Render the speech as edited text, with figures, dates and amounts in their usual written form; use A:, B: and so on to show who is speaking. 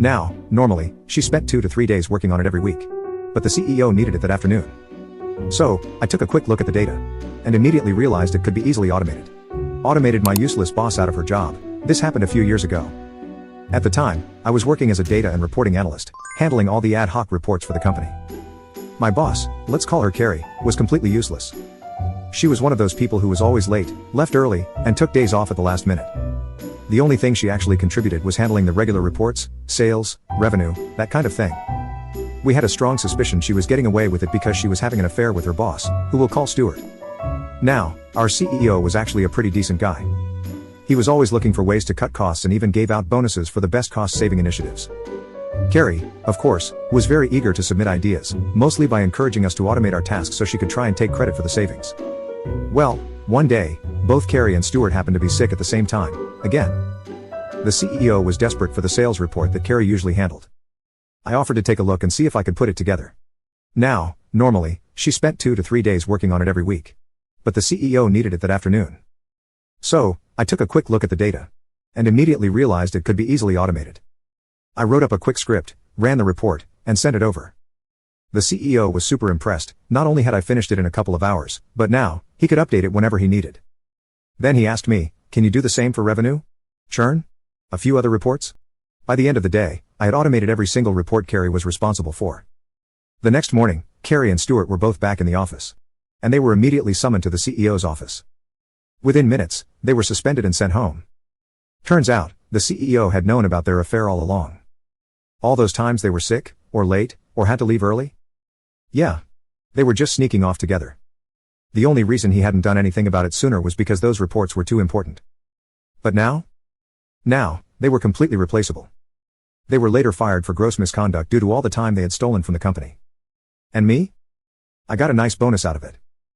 A: Now, normally, she spent 2 to 3 days working on it every week. But the CEO needed it that afternoon. So, I took a quick look at the data. And immediately realized it could be easily automated. Automated my useless boss out of her job. This happened a few years ago. At the time, I was working as a data and reporting analyst, handling all the ad hoc reports for the company. My boss, let's call her Carrie, was completely useless. She was one of those people who was always late, left early, and took days off at the last minute. The only thing she actually contributed was handling the regular reports, sales, revenue, that kind of thing. We had a strong suspicion she was getting away with it because she was having an affair with her boss, who we'll call Stuart. Now, our CEO was actually a pretty decent guy. He was always looking for ways to cut costs and even gave out bonuses for the best cost-saving initiatives. Carrie, of course, was very eager to submit ideas, mostly by encouraging us to automate our tasks so she could try and take credit for the savings. Well, one day, both Carrie and Stuart happened to be sick at the same time, again. The CEO was desperate for the sales report that Carrie usually handled. I offered to take a look and see if I could put it together. Now, normally, she spent 2 to 3 days working on it every week. But the CEO needed it that afternoon. So, I took a quick look at the data. And immediately realized it could be easily automated. I wrote up a quick script, ran the report, and sent it over. The CEO was super impressed. Not only had I finished it in a couple of hours, but now, he could update it whenever he needed. Then he asked me, can you do the same for revenue? Churn? A few other reports? By the end of the day, I had automated every single report Carrie was responsible for. The next morning, Carrie and Stuart were both back in the office. And they were immediately summoned to the CEO's office. Within minutes, they were suspended and sent home. Turns out, the CEO had known about their affair all along. All those times they were sick, or late, or had to leave early? Yeah. They were just sneaking off together. The only reason he hadn't done anything about it sooner was because those reports were too important. But now? Now, they were completely replaceable. They were later fired for gross misconduct due to all the time they had stolen from the company. And me? I got a nice bonus out of it.